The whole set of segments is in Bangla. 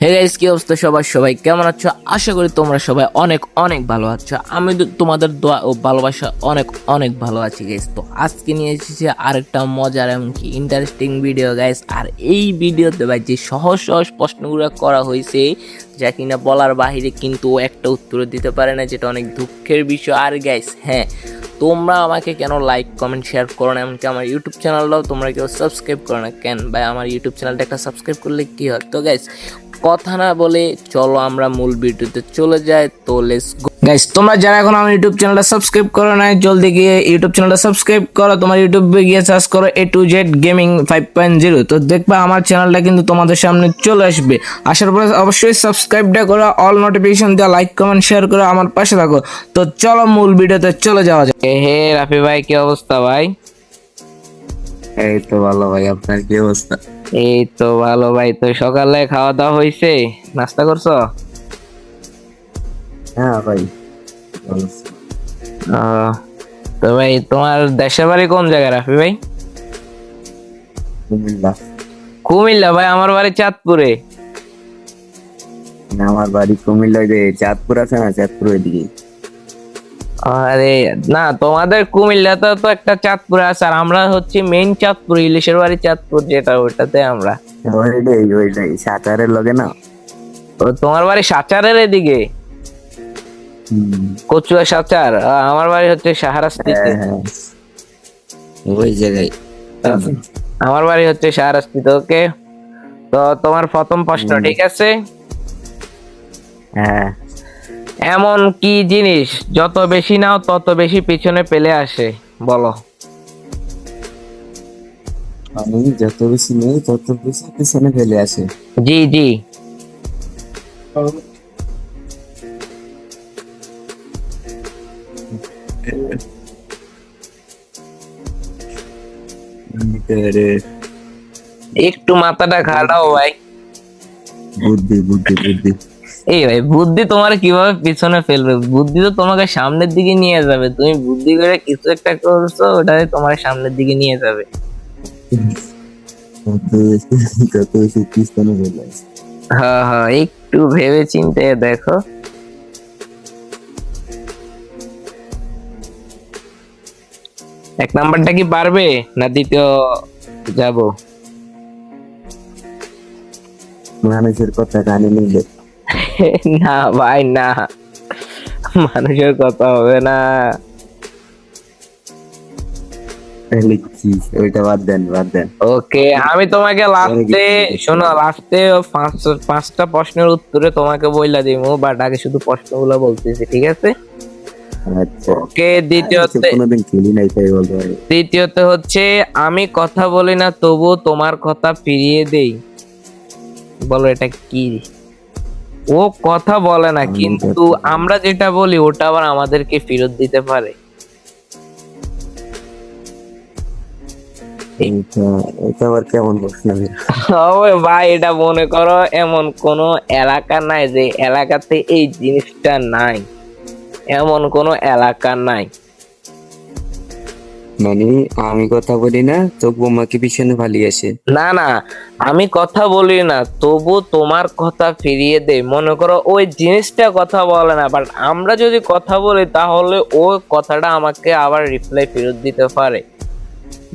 হে গাইস, কি অবস্থা? সবাই কেমন আছো? আশা করি তোমরা সবাই অনেক অনেক ভালো আছো। আমি তোমাদের দোয়া ও ভালোবাসা অনেক অনেক ভালো আছি গাইস। তো আজকে নিয়ে এসেছি আরেকটা মজার এমনকি ইন্টারেস্টিং ভিডিও গাইস। আর এই ভিডিওতে ভাই যে সহজ সহজ প্রশ্নগুলো করা হয়েছে, যা কিনা বলার বাহিরে, কিন্তু ও একটা উত্তর দিতে পারে না, যেটা অনেক দুঃখের বিষয়। আর গাইস হ্যাঁ, তোমরা আমাকে কেন লাইক কমেন্ট শেয়ার করো না, এমনকি আমার ইউটিউব চ্যানেলটাও তোমরা কেউ সাবস্ক্রাইব করো না কেন ভাই? আমার ইউটিউব চ্যানেলটা একটা সাবস্ক্রাইব করলে কি হয়? তো গাইস কথা না বলে চলো আমরা মূল ভিডিওতে চলে যাই। তো লেটস গো গাইস, তোমরা যারা এখন আমার ইউটিউব চ্যানেলটা সাবস্ক্রাইব করো না, জলদি গিয়ে ইউটিউব চ্যানেলটা সাবস্ক্রাইব করো। তোমার ইউটিউবে গিয়ে সার্চ করো A to Z গেমিং 5.0। তো দেখবা আমার চ্যানেলটা কিন্তু তোমাদের সামনে চলে আসবে। আসার পরে অবশ্যই সাবস্ক্রাইবটা করো, অল নোটিফিকেশন দেওয়া, লাইক কমেন্ট শেয়ার করে আমার পাশে থাকো। তো চলো মূল ভিডিওতে চলে যাওয়া যাক। হে রাফি ভাই, কি অবস্থা ভাই? এই তো ভালো ভাই, আপনার কি অবস্থা? এই তো ভালো ভাই। তো সকালে খাওয়া দাওয়া হয়েছে? নাস্তা করছো? হ্যাঁ ভাই, ভালো আছি। আহ, তো ভাই তোমার দেশের বাড়ি কোন জায়গায় রাফি ভাই? কুমিল্লা। কুমিল্লা? ভাই আমার বাড়ি চাঁদপুরে। না, আমার বাড়ি কুমিল্লা, যে চাঁদপুর আছে না, চাঁদপুর ওইদিকে। আরে না, তোমাদের কুমিল্লাতে তো একটা চাঁদপুর আছে, আর আমরা হচ্ছে মেইন চাঁদপুর, ইলিশের বাড়ি চাঁদপুর যেটা, ওটাতে আমরা। ওইটাই সাঁতারের লগে না। ও, তোমার বাড়ি সাচারের এদিকে? হুম, কচুয়া সাচার? আমার বাড়ি হচ্ছে শাহরাস্তিতে। হ্যাঁ হ্যাঁ, ওই জায়গায়। আমার বাড়ি হচ্ছে শাহরাস্তিতে। ওকে, তো তোমার প্রথম প্রশ্ন, হুম, ঠিক আছে? হ্যাঁ। এমন কি জিনিস যত বেশি নাও তত বেশি পিছনে পেলে আসে? বলো। আমি যত বেশি নেই তত বেশি পিছনে ফেলে আসে। জি জি। আরে, একটু মাথাটা খাটাও ভাই। বুদ্ধি বুদ্ধি বুদ্ধি। এই ভাই, বুদ্ধি তোমার কিভাবে পিছনে ফেলবে? বুদ্ধি তো তোমাকে সামনের দিকে নিয়ে যাবে। তুমি বুদ্ধি করে কিছু একটা করছো, ওটাই তোমার সামনের দিকে নিয়ে যাবে। তত বেশি পিছনে ফেলে আসে। হ্যাঁ হ্যাঁ, একটু ভেবে চিন্তে দেখো। এক নাম্বারটা কি পারবে না দ্বিতীয় যাব? মানুষের কথা কানে নিলে না ভাই না, মানুষের কথা হবে না। তাহলে কি? ওইটা বাদ দেন, বাদ দেন। ওকে, আমি তোমাকে লাস্টে, শোনো, লাস্টে পাঁচটা প্রশ্নের উত্তরে তোমাকে বইলা দিব, বাট আগে শুধু প্রশ্নগুলো বলতেছি, ঠিক আছে? আচ্ছা, ওকে, কোনোদিন খেলি নাই তাই বলতে পারি। দ্বিতীয়তে হচ্ছে, আমি কথা বলি না তবু তোমার কথা ফিরিয়ে দেই। বলো এটা কি? ও কথা বলে না, কিন্তু আমরা যেটা বলি ওটা আবার আমাদেরকে ফেরত দিতে পারে। এটা এটা আবার কেমন প্রশ্ন? ওই ভাই, এটা মনে করো এমন কোন এলাকা নাই যে এলাকাতে এই জিনিসটা নাই, এমন কোন এলাকা নাই। মানে আমি কথা বলি না তবু আমাকে পিছনে পালিয়ে আসে। না না, আমি কথা বলি না তবু তোমার কথা ফিরিয়ে দেয়। মনে করো ওই জিনিসটা কথা বলে না, বাট আমরা যদি কথা বলি তাহলে ওই কথাটা আমাকে আবার রিপ্লাই ফেরত দিতে পারে।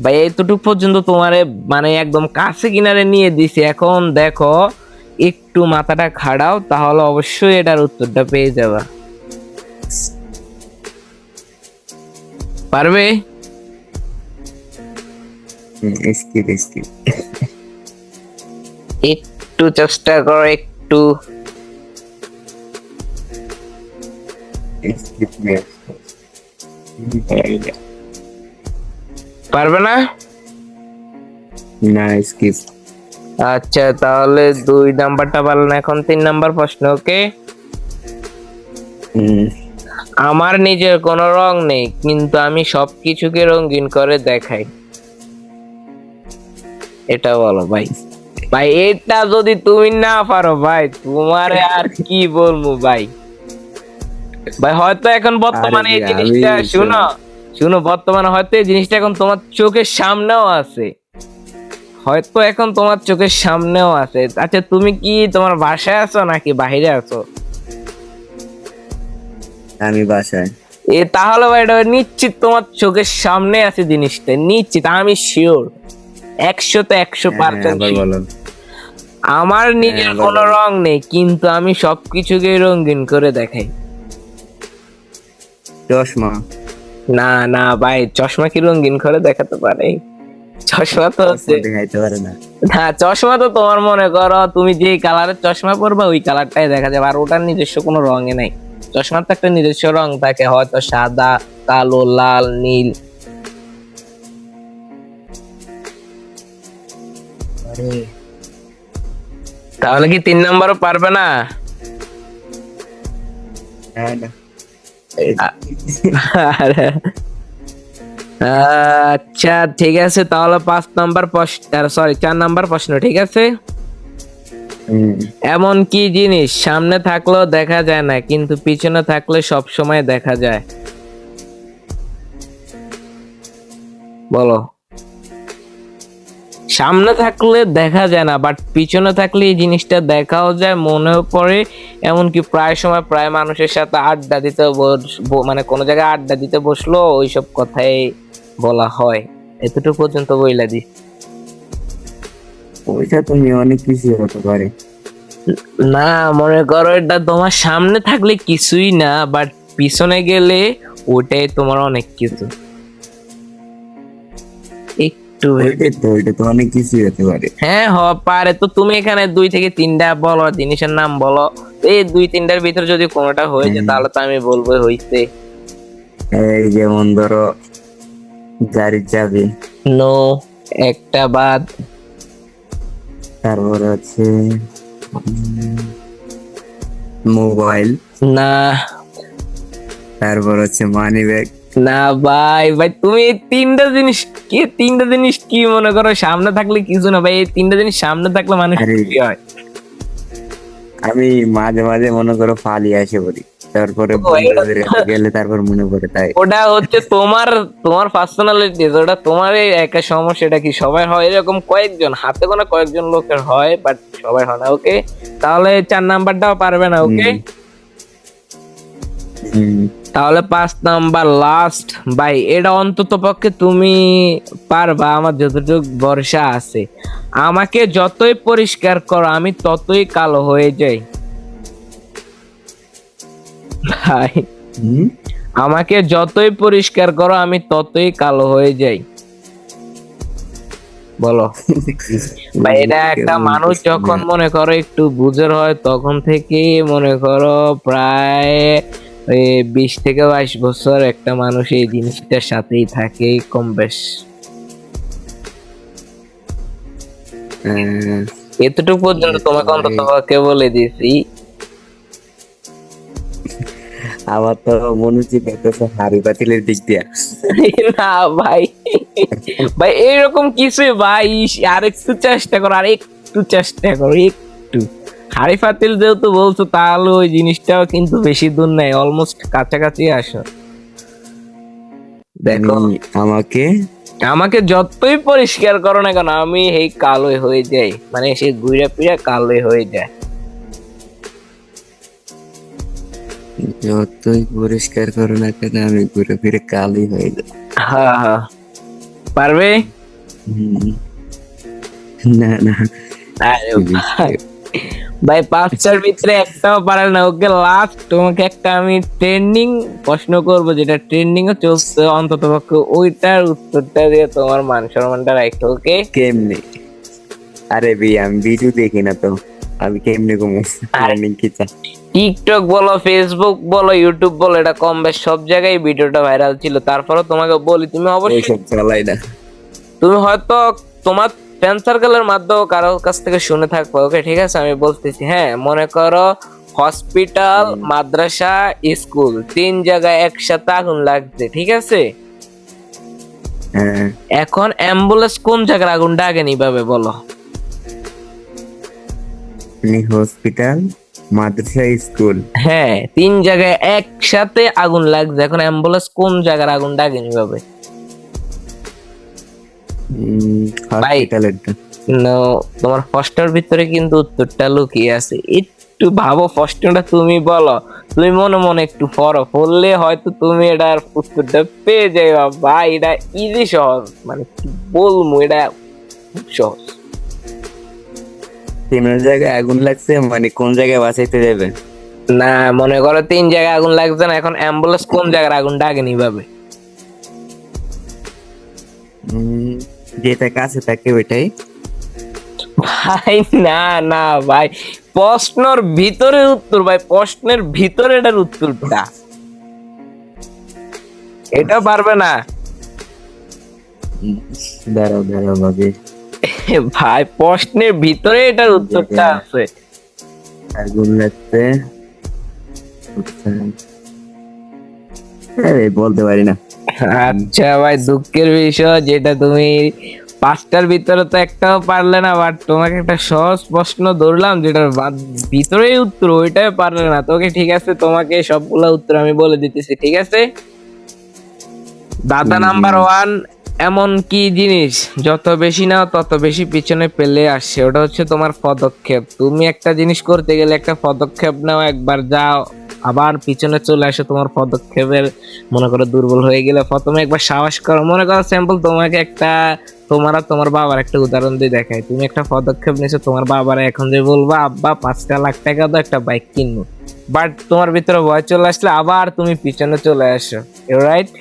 ভাই এতটুকু পর্যন্ত তোমারে মানে একদম কাছে কিনারে নিয়ে দিছি। এখন দেখো, একটু মাথাটা খাড়াও, তাহলে অবশ্যই এটার উত্তরটা পেয়ে যাবা। পারবে? স্কিপ স্কিপ একটু চেষ্টা করো, একটু। স্কিপ। পারবে না? না, স্কিপ। আচ্ছা, তাহলে 2 নাম্বারটা পারলেন, এখন 3 নাম্বার প্রশ্ন। ওকে, আমার নিজের কোনো রং নেই, কিন্তু আমি সবকিছুকে রঙিন করে দেখাই। এটা বলো ভাই। ভাই এটা যদি তুমি না পারো ভাই, তোমারে আর কি বলবো ভাই। ভাই হয়তো এখন বর্তমানে এই জিনিসটা, শুনো শুনো, বর্তমানে হয়তো এই জিনিসটা এখন তোমার চোখের সামনেও আছে, হয়তো এখন তোমার চোখের সামনেও আছে। আচ্ছা তুমি কি তোমার বাসায় আছো নাকি বাইরে আছো? আমি বাসায়। তাহলে ভাই এটা নিশ্চিত তোমার চোখের সামনে আছে জিনিসটা, নিশ্চিত, আমি শিওর, 100% আবার বলো। আমার নিজের আবার কোনো বলো। রং নেই, কিন্তু আমি সবকিছুকে রঙিন করে দেখাই। চশমা। না না ভাই, চশমা কি রঙিন করে দেখাতে পারে? চশমা তো হচ্ছে, চশমা দেখাইতে পারে না। না চশমা তো তোমার মনে করো তুমি যে কালারের চশমা পরবা ওই কালারটাই দেখা যাবে, আর ওটার নিজস্ব কোনো রঙে নাই। চশমার তো একটা নিজস্ব রং থাকে, হয়তো সাদা, কালো, লাল, নীল। তাহলে কি 3 নম্বরও পারবে না? না। আরে, আচ্ছা ঠিক আছে, তাহলে 5 নম্বর প্রশ্ন, সরি 4 নম্বর প্রশ্ন, ঠিক আছে। এমন কি জিনিস সামনে থাকলেও দেখা যায় না কিন্তু পিছনে থাকলে সব সময় দেখা যায়? বলো। সামনে থাকলে দেখা যায় না, বাট পিছনে থাকলে এই জিনিসটা দেখাও যায়, মনেও পড়ে। এমনকি প্রায় সময় প্রায় মানুষের সাথে আড্ডা দিতে মানে কোনো জায়গায় আড্ডা দিতে বসলো ওইসব কথাই বলা হয়। এতটুকু পর্যন্ত বইলা দি। ওইটা তুমি অনেক কিছু হতে পারে। না, মনে করো এটা তোমার সামনে থাকলে কিছুই না, বাট পিছনে গেলে ওটাই তোমার অনেক কিছু। একটু ওইটা তো অনেক কিছু হতে পারে। হ্যাঁ পারে তো। তুমি এখানে 2 থেকে 3টা বলো, জিনিসের নাম বলো। এই 2-3টার ভিতরে যদি কোনোটা হয়ে যায় তাহলে তো আমি বলবো হইছে। এই যেমন ধরো গাড়ির চাবি। নো, একটা বাদ। তারপর আছে মোবাইল। না তারপর হচ্ছে মানি ব্যাগ। না ভাই, ভাই তুমি এই 3টা জিনিস কি মনে করো সামনে থাকলে কিছু না ভাই? এই 3টা জিনিস সামনে থাকলে মানুষ আরে কি হয়? আমি মাঝে মাঝে মনে করো ফালি আসে বলি, তারপরে ও, এটা বন্ধুদের কাছে গেলে তারপর মনে পড়ে তাই। ওটা হচ্ছে তোমার তোমার পার্সোনালিটি, ওটা তোমার এই একা সমস্যা। এটা কি সবাই হয় এরকম? কয়েকজন, হাতে গোনা কয়েকজন লোকের হয়, বাট সবাই হয় না। ওকে, তাহলে 4 নাম্বারটাও পারবে না। ওকে, তাহলে 5 নাম্বার লাস্ট। ভাই এটা অন্তত পক্ষে তুমি পারবা, আমার যতটুকু ভরসা আছে। আমাকে যতই পরিষ্কার করো আমি ততই কালো হয়ে যাই। ভাই আমাকে যতই পরিষ্কার করো আমি ততই কালো হয়ে যাই। বলো। ভাই এটা একটা মানুষ যখন মনে করো একটু বুঝের হয় তখন থেকে মনে করো প্রায় 20 থেকে 22 বছর একটা মানুষ এই জিনিসটার সাথেই থাকে কম বেশ। এতটুকু পর্যন্ত তোমাকে অন্তত পক্ষে বলে দিয়েছি। আমার তো মনে হচ্ছে হাড়ি পাতিলের দিক দিয়া। না ভাই, ভাই এরকম কিছু ভাই, আরেকটু চেষ্টা করো, একটু হাড়ি পাতিল যেহেতু বলছো তাহলে ওই জিনিসটাও কিন্তু বেশি দূর নাই, অলমোস্ট কাছাকাছি আসো। দেখো, আমাকে আমাকে যতই পরিষ্কার করো না কেন আমি এই কালো হয়ে যাই, মানে সে ঘুরে ফিরে কালো হয়ে যায়। যতই পরিষ্কার করো না কেন আমি ঘুরে ফিরে কালই হয়ে যাই। হ্যাঁ হ্যাঁ, পারবে? না না। আরে ভাই 5টার ভিতরে একটাও পারে না। ওকে, লাস্ট তোমাকে একটা আমি ট্রেন্ডিং প্রশ্ন করবো, যেটা ট্রেন্ডিং ও চলছে, অন্তত পক্ষে ওইটার উত্তরটা দিয়ে তোমার মান সম্মানটা রাখো। ওকে, কেমনে? আরে আমি ভিডিও দেখি না তো, আমি কেমনে কমু ট্রেন্ডিং কি চাই? টিকটক বলো, ফেসবুক বলো, ইউটিউব বলো, এটা কম বেশ সব জায়গায় ভিডিওটা ভাইরাল ছিল। তারপরে তোমাকে বলি, তুমি অবশ্যই ওইসব চালাই না। তুমি হয়তো তোমার ফ্রেন্ড সার্কেলের মাধ্যমে কারোর কাছ থেকে শুনে থাকবো। ওকে ঠিক আছে, আমি বলতেছি। হ্যাঁ, মনে করো হসপিটাল, মাদ্রাসা, স্কুল, 3 জায়গায় একসাথে আগুন লাগছে, ঠিক আছে। এখন অ্যাম্বুলেন্স কোন জায়গার আগুনটা আগে নিভাবে বলো? হসপিটাল, মাদ্রাসা, স্কুল। হ্যাঁ, 3 জায়গায় একসাথে আগুন লাগছে, এখন অ্যাম্বুলেন্স কোন জায়গার আগুনটা আগে নিভাবে? ভাই হসপিটালের। No, তোমার প্রশ্নের ভিতরে কিন্তু উত্তরটা লুকিয়ে আছে, একটু ভাবো প্রশ্নটা তুমি বলো, তুমি মনে মনে একটু পড়ো, পড়লে হয়তো তুমি এটার উত্তরটা পেয়ে যাবে। ভাই এটা ইজি সহজ, মানে কি বলবো, এটা খুব সহজ। তিনের জায়গায় আগুন লাগছে, মানে কোন জায়গায় বাঁচাইতে যাবে? না, মনে করো 3 জায়গায় আগুন লাগছে না, এখন অ্যাম্বুলেন্স কোন জায়গার আগুনটা আগে নিভাবে? উম, যেটা কাছে থাকে ওইটাই। ভাই না না ভাই, প্রশ্নের ভিতরে উত্তর, ভাই প্রশ্নের ভিতরে এটার উত্তরটা, এটা পারবে না। উম, দাঁড়াও দাঁড়াও ভাবি। ভাই প্রশ্নের ভিতরে এটার উত্তরটা আছে। আগুন লাগছে, আরে বলতে পারি না। আচ্ছা ভাই, দুঃখের বিষয়, যেটা তুমি 5টার ভিতরে তো একটাও পারলে না, বাট তোমাকে একটা সহজ প্রশ্ন ধরলাম যেটার ভিতরেই উত্তর, ওইটাই পারলে না। তোকে ঠিক আছে, তোমাকে সবগুলা উত্তর আমি বলে দিতেছি, ঠিক আছে? দাদা নাম্বার 1, এমন কি জিনিস যত বেশি নাও তত বেশি পিছনে পেলে আসে? ওটা হচ্ছে তোমার পদক্ষেপ। তুমি একটা জিনিস করতে গেলে একটা পদক্ষেপ নাও, একবার যাও আবার পিছনে চলে আসে তোমার পদক্ষেপের, মনে করো দুর্বল হয়ে গেলে প্রথমে একবার সাহস করো। মনে করো স্যাম্পল, তোমাকে একটা, তোমার আর তোমার বাবার একটা উদাহরণ দিয়ে দেখায়, তুমি একটা পদক্ষেপ নিয়েছো, তোমার বাবারা এখন যে বলবা আব্বা 5 লাখ টাকা দাও একটা বাইক কিনবো, বাট তোমার ভিতরে ভয় চলে আসলে আবার তুমি পিছনে চলে আসো, রাইট?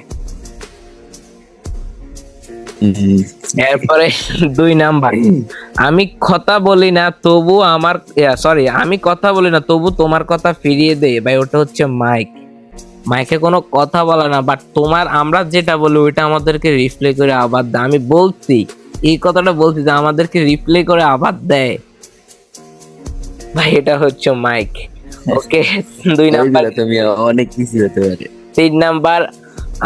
এরপরে 2 নাম্বার, আমি কথা বলি না তবু আমার, সরি, আমি কথা বলি না তবু তোমার কথা ফিরিয়ে দেয়। ভাই ওটা হচ্ছে মাইক। মাইকে কোনো কথা বলে না, বাট তোমার, আমরা যেটা বলি ওইটা আমাদেরকে রিপ্লে করে আবার দেয়। আমি বলছি, এই কথাটা বলছি যে আমাদেরকে রিপ্লে করে আবার দেয়। ভাই এটা হচ্ছে মাইক। ওকে, 2 নাম্বার। তুমি অনেক কিছু হতে পারে। 3 নাম্বার,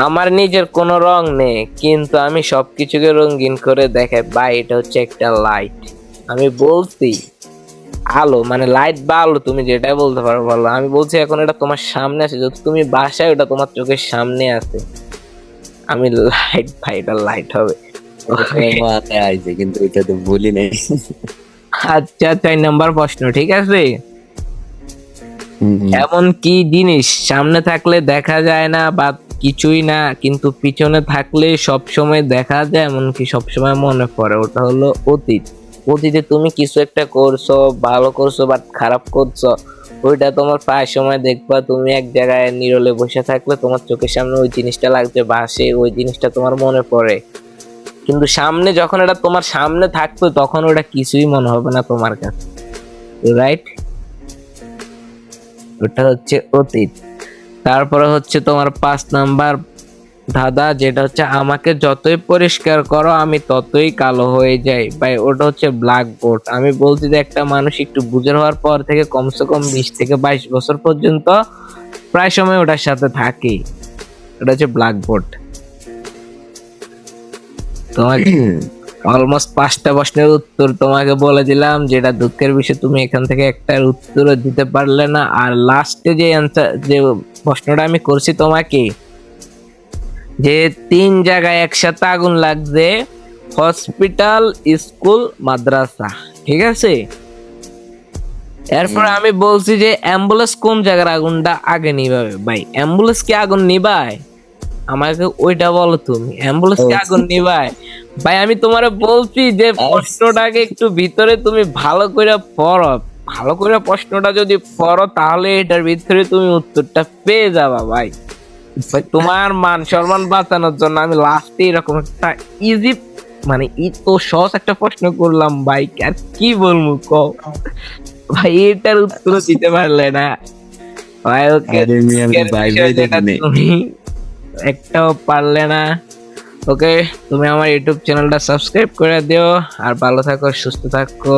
আমার নিজের কোনো রং নেই কিন্তু আমি সবকিছুকে রঙিন করে দেখাই। ভাই এটা হচ্ছে একটা লাইট। আমি বলছি আলো, মানে লাইট বা আলো, তুমি যেটাই বলতে পারো বলো। আমি বলছি এখন এটা তোমার সামনে আছে, যদি তুমি বাসায়, ওটা তোমার চোখের সামনে আছে। আমি লাইট, ভাই এটা লাইট হবে। মাথায় আইছে কিন্তু এটা তো বলি নাই। আচ্ছা, 4 নাম্বার প্রশ্ন, ঠিক আছে? এমন কি জিনিস সামনে থাকলে দেখা যায় না বা কিছুই না, কিন্তু পিছনে থাকলে সব সময় দেখা যায়, এমনকি সব সময় মনে পড়ে? ওটা হলো অতীত। অতীতে তুমি কিছু একটা করছো, ভালো করছো বাট খারাপ করছো, ওইটা তোমার প্রায় সময় দেখবা, তুমি এক জায়গায় নীরবে বসে থাকলে তোমার চোখের সামনে ওই জিনিসটা লাগছে, ভাসে, ওই জিনিসটা তোমার মনে পড়ে। কিন্তু সামনে যখন এটা তোমার সামনে থাকবে তখন ওটা কিছুই মনে হবে না তোমার কাছে, রাইট? ওটা হচ্ছে অতীত। তারপরে হচ্ছে তোমার 5 নাম্বার ধাঁধা, যেটা হচ্ছে আমাকে যতই পরিষ্কার করো আমি ততই কালো হয়ে যাই। ভাই ওটা হচ্ছে ব্ল্যাক বোর্ড। আমি বলছি যে একটা মানুষ একটু বুঝে হওয়ার পর থেকে কমসে কম 20 থেকে 22 বছর পর্যন্ত প্রায় সময় ওটার সাথে থাকে। ওটা হচ্ছে ব্ল্যাক বোর্ড। তোমাকে অলমোস্ট 5টা প্রশ্নের উত্তর তোমাকে বলে দিলাম, যেটা দুঃখের বিষয় তুমি এখান থেকে একটার উত্তরও দিতে পারলে না। আর লাস্টে যে অ্যান্সার, যে প্রশ্নটা আমি করছি তোমাকে, যে 3 জায়গায় একসাথে আগুন লাগছে, হসপিটাল, স্কুল, মাদ্রাসা, ঠিক আছে? এরপর আমি বলছি যে অ্যাম্বুলেন্স কোন জায়গার আগুনটা আগে নিভাবে? ভাই অ্যাম্বুলেন্স কি আগুন নিভায়? আমাকে ওইটা বলো, তুমি অ্যাম্বুলেন্স কি আগুন নিভায়? ভাই আমি তোমারে বলছি যে প্রশ্নটাকে একটু ভিতরে তুমি ভালো করে পড়ো, ভালো করে প্রশ্নটা যদি পড়ো তাহলে এটার ভিতরে তুমি উত্তরটা পেয়ে যাবা। ভাই ভাই তোমার মান সম্মান বাঁচানোর জন্য আমি লাস্টে এরকম একটা ইজি, মানে তো সহজ একটা প্রশ্ন করলাম ভাই, আর কি বলবো কও? ভাই এটার উত্তর দিতে পারলে না ভাই। ওকে, আরে মিয়া, আমি ভাইবাই দেখি নাই। তুমি একটাও পারলে না। ওকে, তুমি আমার ইউটিউব চ্যানেলটা সাবস্ক্রাইব করে দিও, আর ভালো থাকো, সুস্থ থাকো।